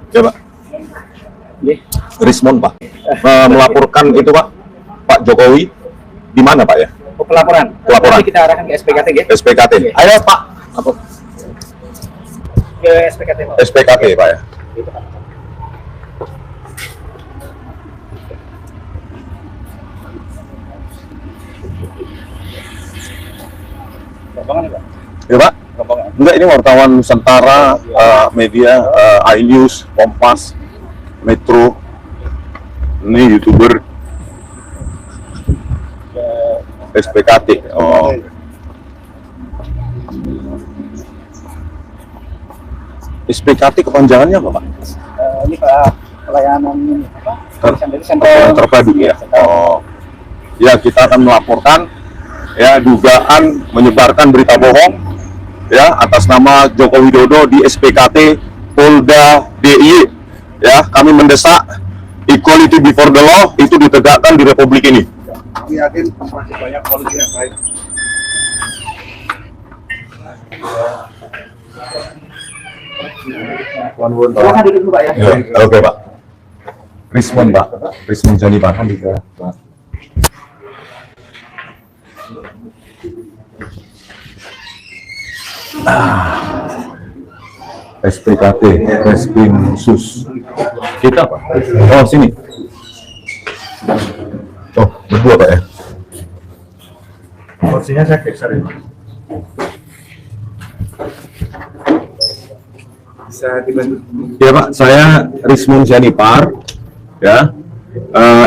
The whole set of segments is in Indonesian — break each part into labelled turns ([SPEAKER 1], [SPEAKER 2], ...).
[SPEAKER 1] Ya Pak. Rismon Pak. Melaporkan itu Pak, Pak Jokowi di mana Pak ya?
[SPEAKER 2] Pelaporan.
[SPEAKER 1] Pelaporan.
[SPEAKER 2] Nanti kita arahkan ke SPKT ya.
[SPEAKER 1] SPKT. Ayo Pak. Apa?
[SPEAKER 2] Ke SPKT Pak.
[SPEAKER 1] SPKT Pak ya.
[SPEAKER 2] Gitu, Pak. Rombongan ya Pak?
[SPEAKER 1] Ya Pak.
[SPEAKER 2] Rombongan.
[SPEAKER 1] Enggak, ini wartawan Nusantara, media, iNews, Kompas, Metro, ini YouTuber, SPKT. Oh. SPKT kepanjangannya apa Pak?
[SPEAKER 2] Ini Pak pelayanan ini apa?
[SPEAKER 1] Terpadu ya. Oh. Ya, kita akan melaporkan ya dugaan menyebarkan berita bohong ya atas nama Joko Widodo di SPKT Polda DIY. Ya, kami mendesak equality before the law itu ditegakkan di Republik ini.
[SPEAKER 3] Kami yakin masih banyak polisi yang baik.
[SPEAKER 2] Silakan duduk dulu Pak ya.
[SPEAKER 1] Ya, oke Pak. Rismon Pak, Rismon Jani Pak. SPKT, Reskrim Sus. Kita Pak. Oh sini. Oh berdua Pak ya.
[SPEAKER 3] Kursinya saya geser ya. Bisa dibantu?
[SPEAKER 1] Ya Pak, saya Rismon Janipar ya,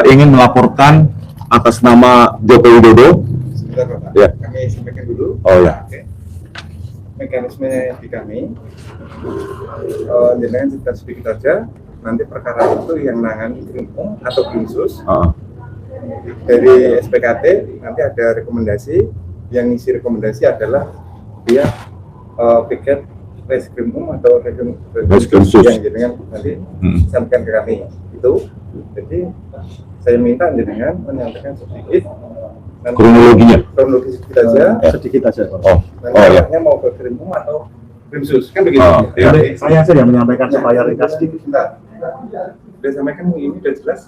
[SPEAKER 1] ingin melaporkan atas nama Joko Widodo.
[SPEAKER 3] Sebentar Bapak,
[SPEAKER 1] Ya.
[SPEAKER 3] kami sampaikan dulu.
[SPEAKER 1] Oh ya.
[SPEAKER 3] Oke. Mekanisme di kami, dengan cerita sedikit aja, nanti perkara itu yang nangani Krimum atau Krimsus. Dari SPKT nanti ada rekomendasi, yang ngisi rekomendasi adalah dia piket Reskrimum atau
[SPEAKER 1] Reskrimsus
[SPEAKER 3] yang jenengan nanti sampaikan ke kami itu. Jadi saya minta jenengan menyampaikan sedikit nanti kronologis sedikit aja
[SPEAKER 1] Oh
[SPEAKER 3] nanti
[SPEAKER 1] ya.
[SPEAKER 3] mau ke Krimum atau Krimsus kan begitu.
[SPEAKER 1] Ya.
[SPEAKER 3] Saya saja menyampaikan supaya ringkas sedikit. Sudah sampaikan ini sudah jelas.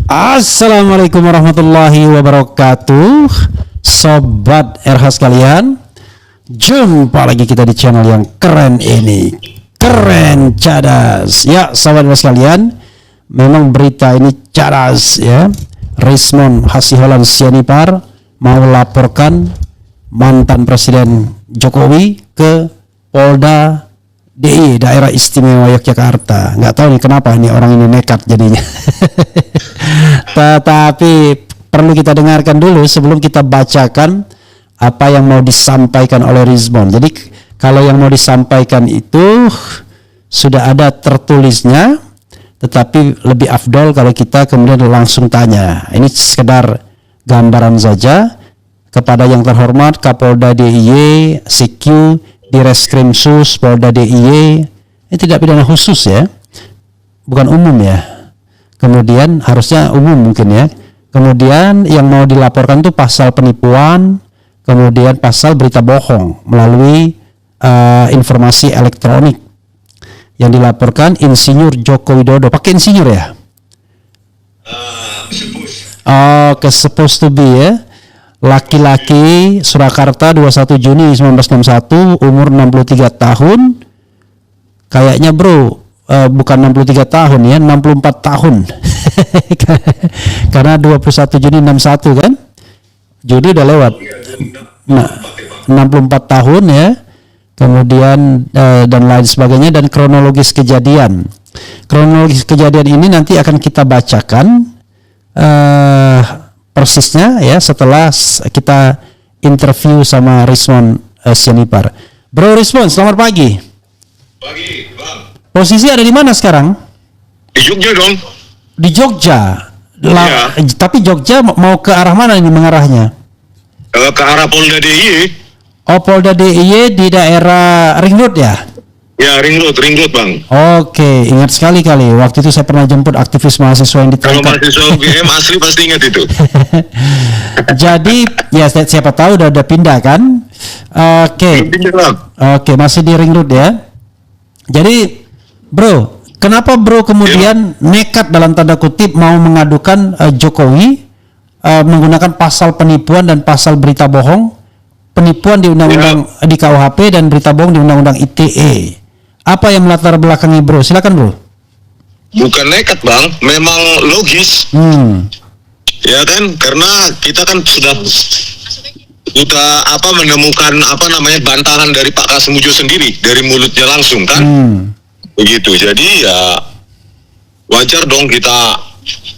[SPEAKER 4] Assalamualaikum warahmatullahi wabarakatuh, sobat RH sekalian. Jumpa lagi kita di channel yang keren ini, keren cadas ya sobat RH sekalian. Memang berita ini cadas ya. Rismon Hasiholan Janipar mau laporkan mantan Presiden Jokowi ke Polda DIY, Daerah Istimewa Yogyakarta. Nggak tahu nih kenapa ini orang ini nekat jadinya. Tetapi perlu kita dengarkan dulu sebelum kita bacakan apa yang mau disampaikan oleh Rismon. Jadi kalau yang mau disampaikan itu sudah ada tertulisnya, tetapi lebih afdol kalau kita kemudian langsung tanya. Ini sekedar gambaran saja kepada yang terhormat Kapolda DIY, CQ di Reskrim Sus Polda DIY. Ini tidak pidana khusus ya, bukan umum ya. Kemudian harusnya umum mungkin ya. Kemudian yang mau dilaporkan itu pasal penipuan, kemudian pasal berita bohong melalui informasi elektronik. Yang dilaporkan Insinyur Joko Widodo. Pakai insinyur ya? Oke, supposed to be ya. Laki-laki Surakarta 21 Juni 1961, umur 63 tahun. Kayaknya bro, bukan 63 tahun ya, 64 tahun. Karena 21 Juni 61 kan? Juni udah lewat. Nah, 64 tahun ya. Kemudian dan lain sebagainya, dan kronologis kejadian. Kronologis kejadian ini nanti akan kita bacakan persisnya ya setelah kita interview sama Rismon Janipar. Bro Rismon, selamat pagi.
[SPEAKER 5] Pagi, Bang.
[SPEAKER 4] Posisi ada di mana sekarang?
[SPEAKER 5] Di Jogja dong.
[SPEAKER 4] Di Jogja. Tapi Jogja mau ke arah mana ini mengarahnya?
[SPEAKER 5] Ke arah Polda DIY.
[SPEAKER 4] Oh, Polda DIY di daerah Ring Road ya?
[SPEAKER 5] Ya, ring road Bang.
[SPEAKER 4] Oke, ingat sekali kali. Waktu itu saya pernah jemput aktivis mahasiswa yang
[SPEAKER 5] Kalau
[SPEAKER 4] ditangkap.
[SPEAKER 5] mahasiswa UGM asli pasti ingat itu.
[SPEAKER 4] Jadi, ya siapa tahu udah pindah kan? Oke.
[SPEAKER 5] Intinya, Bang.
[SPEAKER 4] Oke, masih di Ring Road ya. Jadi, bro, kenapa bro kemudian nekat dalam tanda kutip mau mengadukan Jokowi menggunakan pasal penipuan dan pasal berita bohong, penipuan di undang-undang di KUHP dan berita bohong di undang-undang ITE? Apa yang melatar belakangi bro? Silakan bro.
[SPEAKER 5] Bukan nekat Bang, memang logis. Ya kan, karena kita kan sudah menemukan bantahan dari Pak Kasmujo sendiri dari mulutnya langsung kan. Begitu. Jadi ya wajar dong kita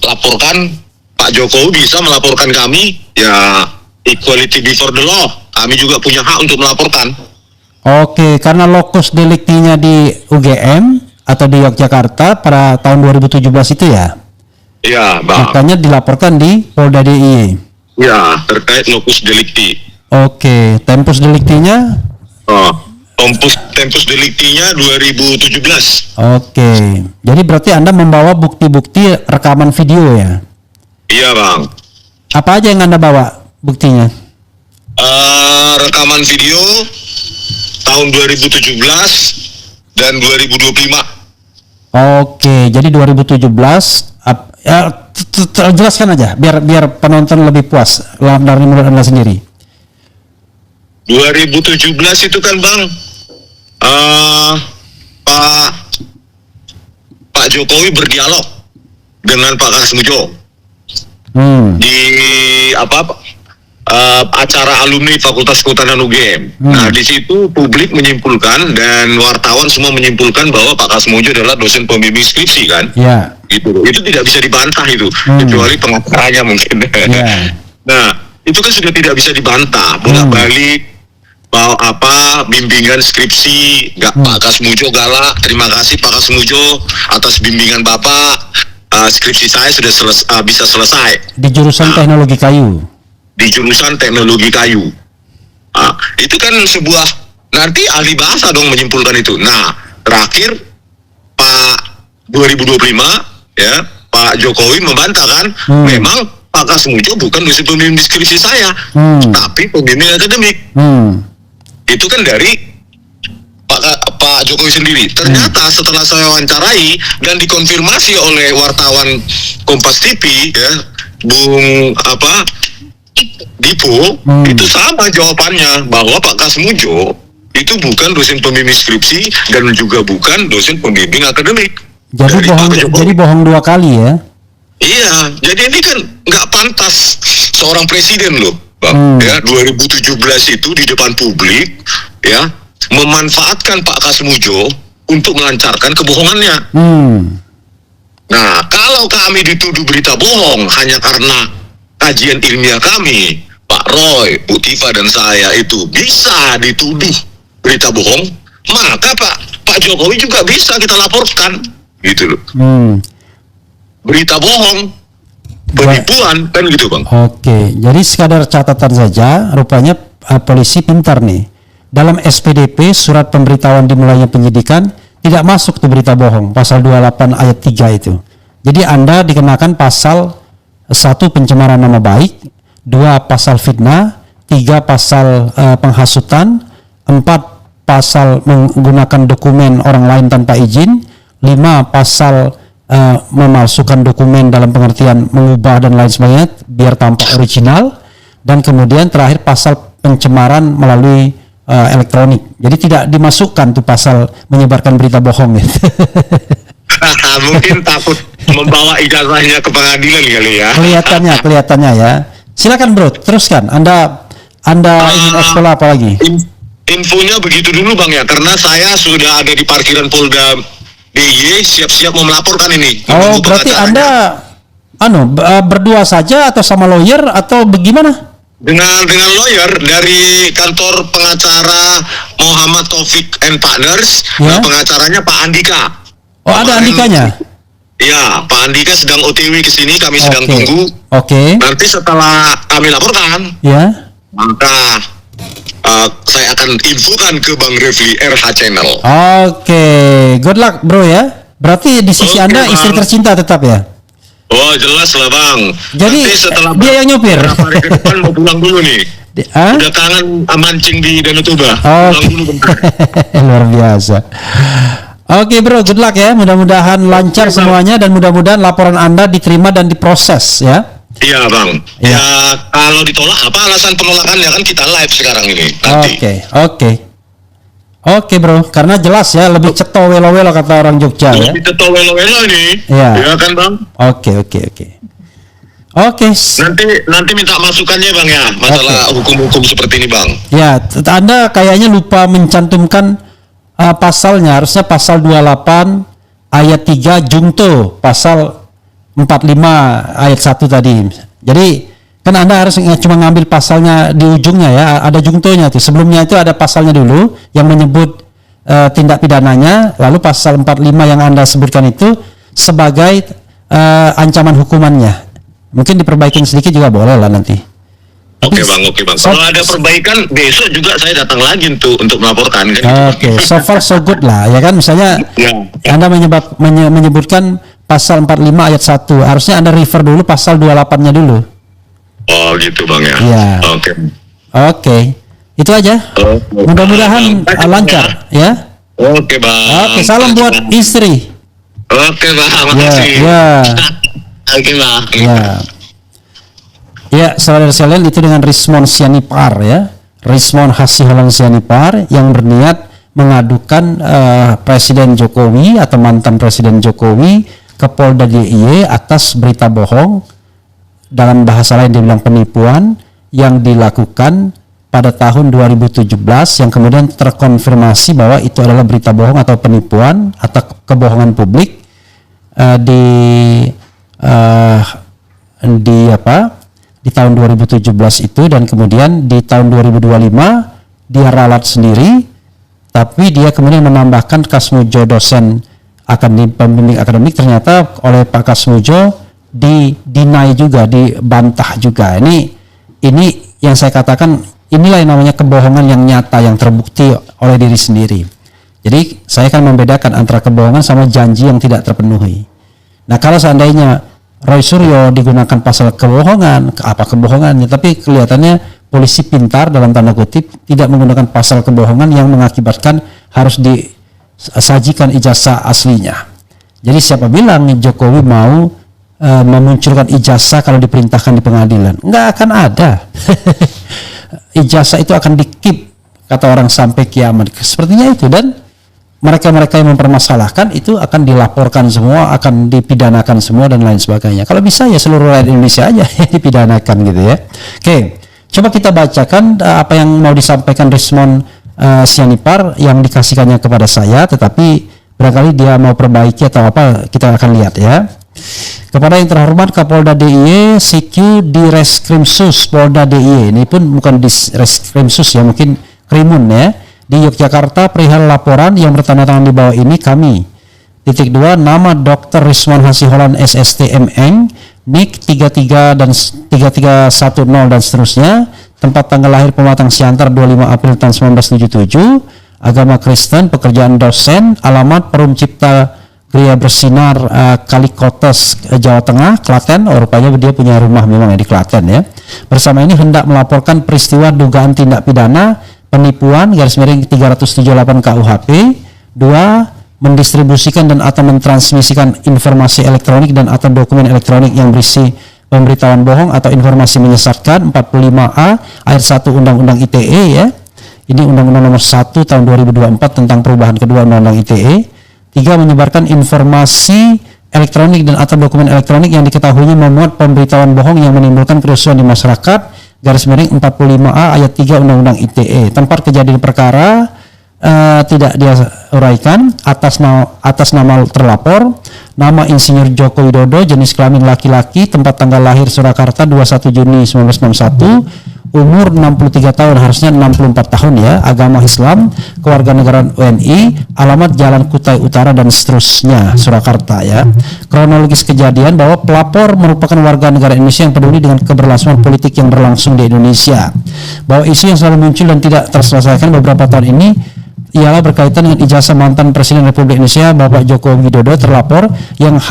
[SPEAKER 5] laporkan. Pak Jokowi bisa melaporkan kami, ya equality before the law. Kami juga punya hak untuk melaporkan.
[SPEAKER 4] Oke, karena lokus deliktinya di UGM atau di Yogyakarta pada tahun 2017 itu ya?
[SPEAKER 5] Iya, Bang.
[SPEAKER 4] Makanya dilaporkan di Polda DIY.
[SPEAKER 5] Ya, terkait lokus delikti.
[SPEAKER 4] Oke, tempus deliktinya?
[SPEAKER 5] Tempus deliktinya 2017.
[SPEAKER 4] Oke, jadi berarti Anda membawa bukti-bukti rekaman video ya?
[SPEAKER 5] Iya, Bang.
[SPEAKER 4] Apa aja yang Anda bawa buktinya?
[SPEAKER 5] Rekaman video tahun 2017 dan 2025.
[SPEAKER 4] Oke, jadi 2017 jelaskan aja biar penonton lebih puas dari menurut Anda sendiri.
[SPEAKER 5] 2017 itu kan Bang, Pak Jokowi berdialog dengan Pak Kasmujo di acara alumni Fakultas Kehutanan UGM. Nah, di situ publik menyimpulkan dan wartawan semua menyimpulkan bahwa Pak Kasmujo adalah dosen pembimbing skripsi kan.
[SPEAKER 4] Ya.
[SPEAKER 5] Gitu. Itu tidak bisa dibantah itu, kecuali pengacaranya mungkin.
[SPEAKER 4] Ya.
[SPEAKER 5] Nah, itu kan sudah tidak bisa dibantah. Bolak-balik bahwa bimbingan skripsi, Pak Kasmujo galak. Terima kasih Pak Kasmujo atas bimbingan Bapak. Skripsi saya sudah bisa selesai.
[SPEAKER 4] Di jurusan teknologi kayu.
[SPEAKER 5] Di jurusan teknologi kayu. Itu kan sebuah, nanti ahli bahasa dong menyimpulkan itu. Nah, terakhir Pak 2025 ya, Pak Jokowi membantah kan, memang Pak Kasmujo bukan dosen pembimbing skripsi saya, tapi pembimbing akademik. Itu kan dari Pak Jokowi sendiri. Ternyata setelah saya wawancarai dan dikonfirmasi oleh wartawan Kompas TV ya, Bung Dipo, itu sama jawabannya, bahwa Pak Kasmujo itu bukan dosen pembimbing skripsi dan juga bukan dosen pembimbing akademik.
[SPEAKER 4] Jadi bohong dua kali ya?
[SPEAKER 5] Iya, jadi ini kan nggak pantas seorang presiden loh, Bang. Ya, 2017 itu di depan publik ya memanfaatkan Pak Kasmujo untuk melancarkan kebohongannya. Nah, kalau kami dituduh berita bohong hanya karena kajian ilmiah kami, Pak Roy, Bu Tifa dan saya itu bisa dituduh berita bohong, maka Pak Jokowi juga bisa kita laporkan, gitu loh. Berita bohong, penipuan, kan gitu Bang.
[SPEAKER 4] Oke, jadi sekadar catatan saja, rupanya polisi pintar nih. Dalam SPDP, surat pemberitahuan dimulainya penyidikan, tidak masuk tuh berita bohong, pasal 28 ayat 3 itu. Jadi Anda dikenakan pasal 1 pencemaran nama baik, 2 pasal fitnah, 3 pasal penghasutan, 4 pasal menggunakan dokumen orang lain tanpa izin, 5 pasal memalsukan dokumen dalam pengertian mengubah dan lain sebagainya biar tampak original, dan kemudian terakhir pasal pencemaran melalui elektronik. Jadi tidak dimasukkan tuh pasal menyebarkan berita bohong gitu.
[SPEAKER 5] Mungkin takut membawa ijazahnya ke pengadilan kali ya.
[SPEAKER 4] Kelihatannya ya. Silakan bro, teruskan. Anda ingin eksplor apa lagi?
[SPEAKER 5] Infonya begitu dulu Bang ya, karena saya sudah ada di parkiran Polda DIY siap-siap mau melaporkan ini.
[SPEAKER 4] Oh, berarti Anda berdua saja atau sama lawyer atau bagaimana?
[SPEAKER 5] Dengan lawyer dari kantor pengacara Muhammad Taufik and Partners,
[SPEAKER 4] ya?
[SPEAKER 5] Pengacaranya Pak Andika.
[SPEAKER 4] Oh, ada Andikanya?
[SPEAKER 5] Iya, Pak Andika sedang OTW ke sini, kami sedang tunggu.
[SPEAKER 4] Oke.
[SPEAKER 5] Nanti setelah kami laporkan,
[SPEAKER 4] ya,
[SPEAKER 5] maka saya akan infokan ke Bang Refli RH Channel.
[SPEAKER 4] Oke, good luck bro ya. Berarti di sisi
[SPEAKER 5] Oke,
[SPEAKER 4] Anda
[SPEAKER 5] Bang.
[SPEAKER 4] istri tercinta tetap ya?
[SPEAKER 5] Oh jelas lah Bang.
[SPEAKER 4] Jadi
[SPEAKER 5] Nanti setelah
[SPEAKER 4] dia yang nyopir.
[SPEAKER 5] beberapa hari ke depan mau pulang dulu nih.
[SPEAKER 4] Hah?
[SPEAKER 5] Udah kangen mancing di Danau Toba.
[SPEAKER 4] Oh,
[SPEAKER 5] Pulang dulu bentar.
[SPEAKER 4] luar biasa. Oke bro, good luck ya. Mudah-mudahan lancar semuanya dan mudah-mudahan laporan Anda diterima dan diproses ya.
[SPEAKER 5] Iya Bang.
[SPEAKER 4] Iya.
[SPEAKER 5] Ya kalau ditolak apa alasan penolakannya, kan kita live sekarang ini nanti.
[SPEAKER 4] Oke bro, karena jelas ya, lebih ceto welo-welo kata orang Jogja ya.
[SPEAKER 5] Kita tahu welo-welo ini.
[SPEAKER 4] Iya.
[SPEAKER 5] Ya kan Bang.
[SPEAKER 4] Oke.
[SPEAKER 5] Nanti minta masukannya Bang ya, masalah hukum-hukum seperti ini Bang.
[SPEAKER 4] Ya, Anda kayaknya lupa mencantumkan pasalnya. Harusnya pasal 28 ayat 3 jungto, pasal 45 ayat 1 tadi. Jadi kan Anda harus cuma ngambil pasalnya di ujungnya ya, ada jungtonya tuh. Sebelumnya itu ada pasalnya dulu yang menyebut tindak pidananya, lalu pasal 45 yang Anda sebutkan itu sebagai ancaman hukumannya. Mungkin diperbaikin sedikit juga boleh lah nanti.
[SPEAKER 5] Oke Bang. Kalau ada perbaikan besok juga saya datang lagi untuk melaporkan kan.
[SPEAKER 4] Oke, so far so good lah ya kan. Misalnya
[SPEAKER 5] Ya.
[SPEAKER 4] Anda menyebutkan pasal 45 ayat 1, harusnya Anda refer dulu pasal 28-nya dulu.
[SPEAKER 5] Oh gitu Bang ya.
[SPEAKER 4] Iya. Oke. Itu aja. Mudah-mudahan lancar ya.
[SPEAKER 5] Oke Bang.
[SPEAKER 4] Oke, salam buat istri.
[SPEAKER 5] Oke Bang, makasih.
[SPEAKER 4] Ya.
[SPEAKER 5] Oke Bang.
[SPEAKER 4] Ya, saudara sekalian, itu dengan Rismon Sianipar ya. Rismon Hasiholan Sianipar yang berniat mengadukan Presiden Jokowi atau mantan Presiden Jokowi ke Polda DIY atas berita bohong, dalam bahasa lain dibilang penipuan, yang dilakukan pada tahun 2017 yang kemudian terkonfirmasi bahwa itu adalah berita bohong atau penipuan atau kebohongan publik di tahun 2017 itu, dan kemudian di tahun 2025 dia ralat sendiri, tapi dia kemudian menambahkan Kasmujo, dosen pembimbing akademik, ternyata oleh Pak Kasmujo deny juga, dibantah juga. Ini yang saya katakan, inilah yang namanya kebohongan yang nyata, yang terbukti oleh diri sendiri. Jadi saya akan membedakan antara kebohongan sama janji yang tidak terpenuhi. Nah, kalau seandainya Roy Suryo digunakan pasal kebohongan, apa kebohongannya? Tapi kelihatannya polisi pintar dalam tanda kutip tidak menggunakan pasal kebohongan yang mengakibatkan harus disajikan ijazah aslinya. Jadi siapa bilang Jokowi mau memunculkan ijazah kalau diperintahkan di pengadilan? Nggak akan ada. Ijazah itu akan di-keep, kata orang, sampai kiamat. Sepertinya itu, dan mereka-mereka yang mempermasalahkan itu akan dilaporkan semua, akan dipidanakan semua dan lain sebagainya. Kalau bisa ya seluruh rakyat Indonesia aja yang dipidanakan gitu ya. Oke, coba kita bacakan apa yang mau disampaikan Rismon Sianipar yang dikasihkannya kepada saya, tetapi barangkali dia mau perbaiki atau apa, kita akan lihat ya. Kepada yang terhormat Kapolda DIY, CQ di Reskrimsus Polda DIY, ini pun bukan di Reskrimsus ya, mungkin Krimun ya, di Yogyakarta, perihal laporan yang bertanda tangan di bawah ini kami. Titik 2, nama Dr. Rismon Hasiholan SST MN, NIK 33 dan 3310 dan seterusnya, tempat tanggal lahir Pematang Siantar 25 April tahun 1977, agama Kristen, pekerjaan dosen, alamat Perum Cipta Gria Bersinar, Kalikotes, Jawa Tengah, Klaten. Rupanya dia punya rumah memang di Klaten ya. Bersama ini hendak melaporkan peristiwa dugaan tindak pidana penipuan /378 KUHP. 2. Mendistribusikan dan atau mentransmisikan informasi elektronik dan atau dokumen elektronik yang berisi pemberitahuan bohong atau informasi menyesatkan. 45A ayat 1 Undang-Undang ITE ya. Ini Undang-Undang nomor 1 tahun 2024 tentang perubahan kedua Undang-Undang ITE. 3. Menyebarkan informasi elektronik dan atau dokumen elektronik yang diketahui memuat pemberitahuan bohong yang menimbulkan kerusuhan di masyarakat. 45A ayat 3 Undang-Undang ITE. Tempat kejadian perkara tidak dia uraikan. Atas nama terlapor, nama Insinyur Joko Widodo, jenis kelamin laki-laki, tempat tanggal lahir Surakarta 21 Juni 1961, umur 63 tahun, harusnya 64 tahun ya, agama Islam, kewarganegaraan WNI, alamat Jalan Kutai Utara dan seterusnya, Surakarta ya. Kronologis kejadian bahwa pelapor merupakan warga negara Indonesia yang peduli dengan keberlangsungan politik yang berlangsung di Indonesia. Bahwa isu yang selalu muncul dan tidak terselesaikan beberapa tahun ini ialah berkaitan dengan ijazah mantan Presiden Republik Indonesia Bapak Joko Widodo terlapor yang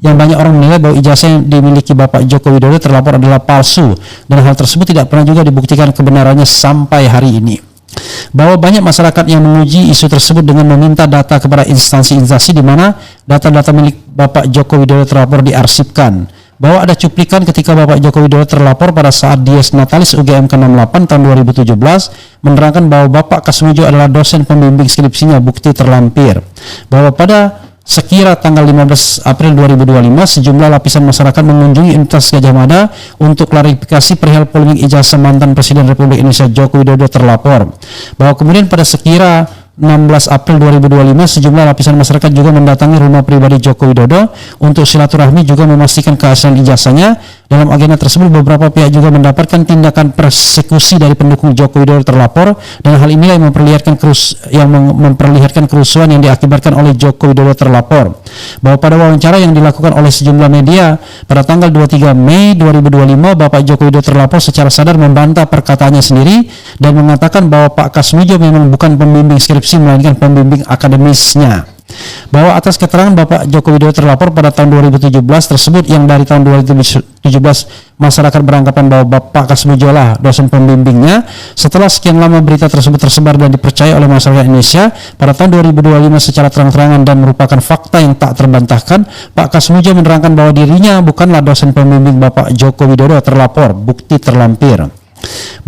[SPEAKER 4] banyak orang menilai bahwa ijazah yang dimiliki Bapak Joko Widodo terlapor adalah palsu dan hal tersebut tidak pernah juga dibuktikan kebenarannya sampai hari ini. Bahwa banyak masyarakat yang menguji isu tersebut dengan meminta data kepada instansi-instansi di mana data-data milik Bapak Joko Widodo terlapor diarsipkan. Bahwa ada cuplikan ketika Bapak Joko Widodo terlapor pada saat Dies Natalis UGM ke-68 tahun 2017 menerangkan bahwa Bapak Kasmujo adalah dosen pembimbing skripsinya, bukti terlampir. Bahwa pada sekira tanggal 15 April 2025 sejumlah lapisan masyarakat mengunjungi Universitas Gadjah Mada untuk klarifikasi perihal polemik ijazah mantan Presiden Republik Indonesia Joko Widodo terlapor. Bahwa kemudian pada sekira 16 April 2025 sejumlah lapisan masyarakat juga mendatangi rumah pribadi Joko Widodo untuk silaturahmi juga memastikan keaslian ijazahnya. Dalam agenda tersebut beberapa pihak juga mendapatkan tindakan persekusi dari pendukung Joko Widodo terlapor dan hal inilah yang memperlihatkan kerusuhan yang diakibatkan oleh Joko Widodo terlapor. Bahwa pada wawancara yang dilakukan oleh sejumlah media pada tanggal 23 Mei 2025 Bapak Joko Widodo terlapor secara sadar membantah perkataannya sendiri dan mengatakan bahwa Pak Kasmujo memang bukan pembimbing skripsi melainkan pembimbing akademisnya. Bahwa atas keterangan Bapak Joko Widodo terlapor pada tahun 2017 tersebut yang dari tahun 2017 masyarakat beranggapan bahwa Bapak Kasmujo lah dosen pembimbingnya, setelah sekian lama berita tersebut tersebar dan dipercaya oleh masyarakat Indonesia pada tahun 2025 secara terang-terangan dan merupakan fakta yang tak terbantahkan, Pak Kasmujo menerangkan bahwa dirinya bukanlah dosen pembimbing Bapak Joko Widodo terlapor, bukti terlampir.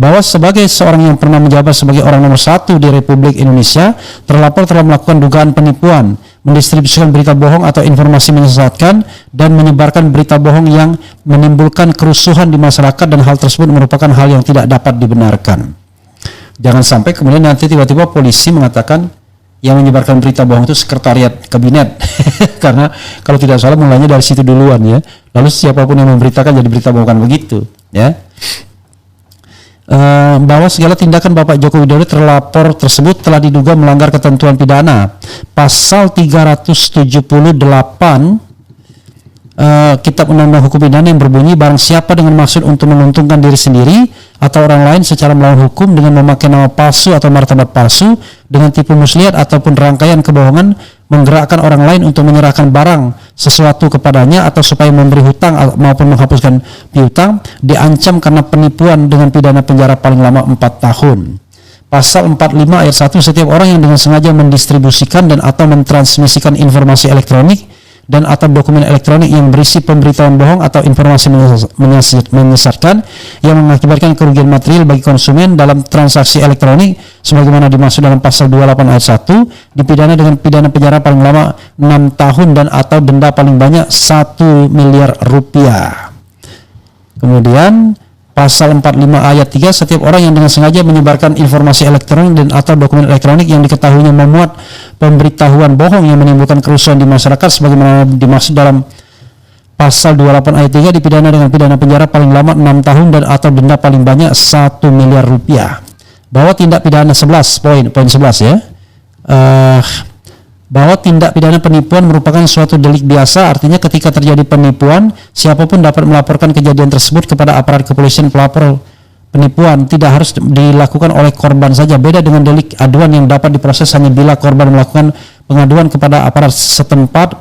[SPEAKER 4] Bahwa sebagai seorang yang pernah menjabat sebagai orang nomor 1 di Republik Indonesia, terlapor telah melakukan dugaan penipuan, mendistribusikan berita bohong atau informasi menyesatkan, dan menyebarkan berita bohong yang menimbulkan kerusuhan di masyarakat dan hal tersebut merupakan hal yang tidak dapat dibenarkan. Jangan sampai kemudian nanti tiba-tiba polisi mengatakan yang menyebarkan berita bohong itu sekretariat kabinet karena kalau tidak salah mulanya dari situ duluan ya, lalu siapapun yang memberitakan jadi berita bohong, kan begitu ya. Bahwa segala tindakan Bapak Joko Widodo terlapor tersebut telah diduga melanggar ketentuan pidana pasal 378 Kitab Undang-Undang Hukum Pidana yang berbunyi barang siapa dengan maksud untuk menguntungkan diri sendiri atau orang lain secara melawan hukum dengan memakai nama palsu atau martabat palsu dengan tipu muslihat ataupun rangkaian kebohongan menggerakkan orang lain untuk menyerahkan barang sesuatu kepadanya atau supaya memberi hutang maupun menghapuskan piutang diancam karena penipuan dengan pidana penjara paling lama 4 tahun. Pasal 45 ayat 1 setiap orang yang dengan sengaja mendistribusikan dan atau mentransmisikan informasi elektronik dan atau dokumen elektronik yang berisi pemberitahuan bohong atau informasi menyesatkan yang mengakibatkan kerugian material bagi konsumen dalam transaksi elektronik sebagaimana dimaksud dalam pasal 28 ayat 1 dipidana dengan pidana penjara paling lama 6 tahun dan atau denda paling banyak 1 miliar rupiah. Kemudian pasal 45 ayat 3 setiap orang yang dengan sengaja menyebarkan informasi elektronik dan atau dokumen elektronik yang diketahuinya memuat pemberitahuan bohong yang menimbulkan kerusuhan di masyarakat sebagaimana dimaksud dalam pasal 28 ayat 3 dipidana dengan pidana penjara paling lama 6 tahun dan atau denda paling banyak 1 miliar rupiah. Bahwa tindak pidana 11 poin 11 ya. Bahwa tindak pidana penipuan merupakan suatu delik biasa, artinya ketika terjadi penipuan, siapapun dapat melaporkan kejadian tersebut kepada aparat kepolisian pelapor penipuan, tidak harus dilakukan oleh korban saja. Beda dengan delik aduan yang dapat diproses hanya bila korban melakukan pengaduan kepada aparat setempat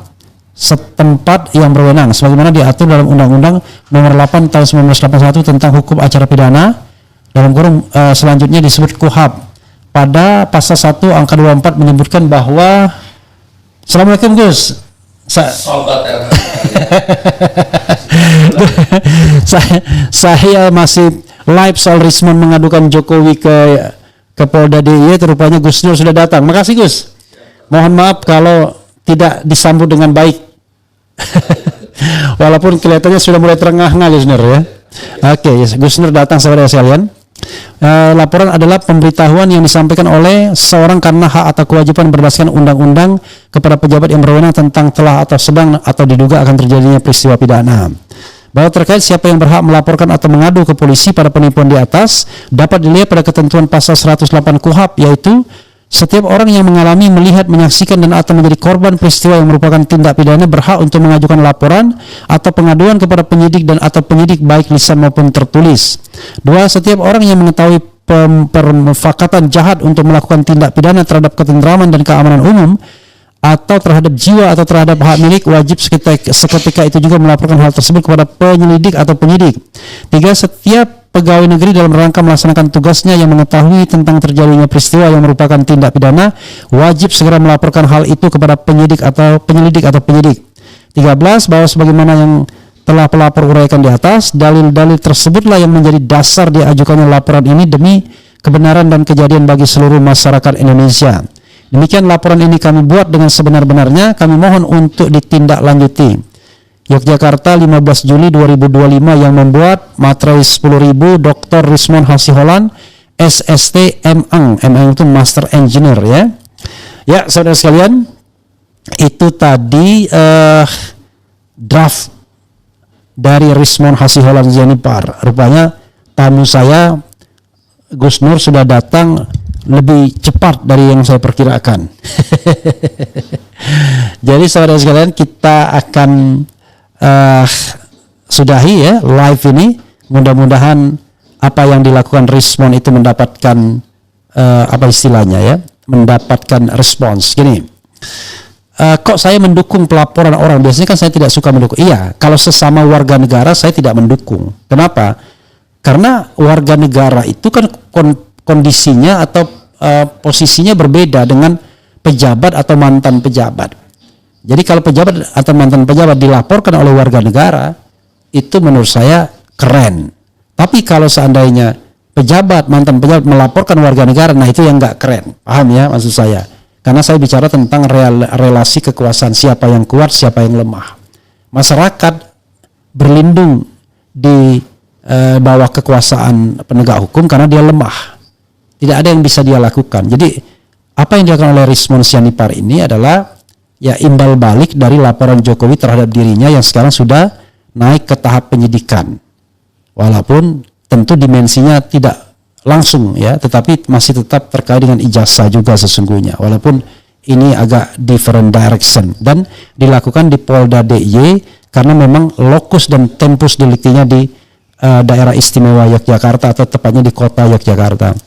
[SPEAKER 4] yang berwenang, sebagaimana diatur dalam Undang-Undang Nomor 8 Tahun 1981 tentang Hukum Acara Pidana, dalam kurung selanjutnya disebut KUHAP. Pada pasal 1 angka 24 menyebutkan bahwa Assalamualaikum Gus. Saya masih live soal Rismon mengadukan Jokowi ke Polda DIY. Rupanya Gus Nur sudah datang. Makasih Gus. Mohon maaf kalau tidak disambut dengan baik. Walaupun kelihatannya sudah mulai terengah-engah Gus Nur ya. Oke, Gus Nur datang saudara sekalian. Laporan adalah pemberitahuan yang disampaikan oleh seorang karena hak atau kewajiban berdasarkan undang-undang kepada pejabat yang berwenang tentang telah atau sedang atau diduga akan terjadinya peristiwa pidana. bahwa terkait siapa yang berhak melaporkan atau mengadu ke polisi pada penipuan di atas dapat dilihat pada ketentuan pasal 108 KUHP, yaitu setiap orang yang mengalami, melihat, menyaksikan dan atau menjadi korban peristiwa yang merupakan tindak pidana berhak untuk mengajukan laporan atau pengaduan kepada penyidik dan atau penyidik baik lisan maupun tertulis. 2. Setiap orang yang mengetahui permufakatan jahat untuk melakukan tindak pidana terhadap ketentraman dan keamanan umum atau terhadap jiwa atau terhadap hak milik wajib seketika itu juga melaporkan hal tersebut kepada penyelidik atau penyidik. 3. Setiap pegawai negeri dalam rangka melaksanakan tugasnya yang mengetahui tentang terjadinya peristiwa yang merupakan tindak pidana wajib segera melaporkan hal itu kepada penyelidik atau penyidik. 13. Bahwa sebagaimana yang telah pelapor uraikan di atas, dalil-dalil tersebutlah yang menjadi dasar diajukannya laporan ini demi kebenaran dan kejadian bagi seluruh masyarakat Indonesia. Demikian laporan ini kami buat dengan sebenar-benarnya. Kami mohon untuk ditindaklanjuti. Yogyakarta 15 Juli 2025 yang membuat materai 10.000 Dr. Rismond Hasiholan SST MAng. MAng itu Master Engineer ya. Ya saudara sekalian, itu tadi draft dari Rismond Hasiholan Zenipar. Rupanya tamu saya Gus Nur sudah datang lebih cepat dari yang saya perkirakan. Jadi saudara sekalian, kita akan sudahi ya live ini. Mudah-mudahan apa yang dilakukan Rismond itu mendapatkan apa istilahnya ya, mendapatkan respons. Gini, kok saya mendukung pelaporan orang? Biasanya kan saya tidak suka mendukung. Iya, kalau sesama warga negara saya tidak mendukung. Kenapa? Karena warga negara itu kan kondisinya atau posisinya berbeda dengan pejabat atau mantan pejabat. Jadi kalau pejabat atau mantan pejabat dilaporkan oleh warga negara, itu menurut saya keren. Tapi kalau seandainya pejabat, mantan pejabat melaporkan warga negara, nah itu yang nggak keren. Paham ya maksud saya? Karena saya bicara tentang relasi kekuasaan, siapa yang kuat, siapa yang lemah. Masyarakat berlindung di bawah kekuasaan penegak hukum karena dia lemah. Tidak ada yang bisa dia lakukan. Jadi apa yang dilakukan oleh Rismond Zenipar ini adalah ya imbal balik dari laporan Jokowi terhadap dirinya yang sekarang sudah naik ke tahap penyidikan. Walaupun tentu dimensinya tidak langsung ya, tetapi masih tetap terkait dengan ijazah juga sesungguhnya. Walaupun ini agak different direction dan dilakukan di Polda DIY karena memang lokus dan tempus deliktinya di daerah istimewa Yogyakarta atau tepatnya di kota Yogyakarta.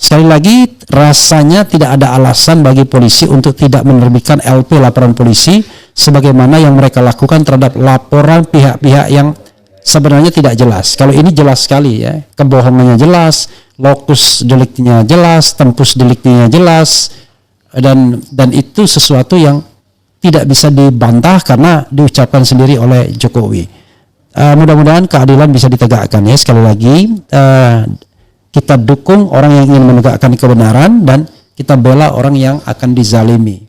[SPEAKER 4] Sekali lagi, rasanya tidak ada alasan bagi polisi untuk tidak menerbitkan LP laporan polisi sebagaimana yang mereka lakukan terhadap laporan pihak-pihak yang sebenarnya tidak jelas. Kalau ini jelas sekali ya, kebohongannya jelas, lokus deliktinya jelas, tempus deliktinya jelas, dan itu sesuatu yang tidak bisa dibantah karena diucapkan sendiri oleh Jokowi. Mudah-mudahan keadilan bisa ditegakkan ya. Sekali lagi, kita dukung orang yang ingin menegakkan kebenaran dan kita bela orang yang akan dizalimi.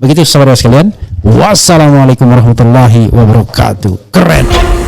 [SPEAKER 4] Begitu saudara sekalian. Wassalamualaikum warahmatullahi wabarakatuh. Keren.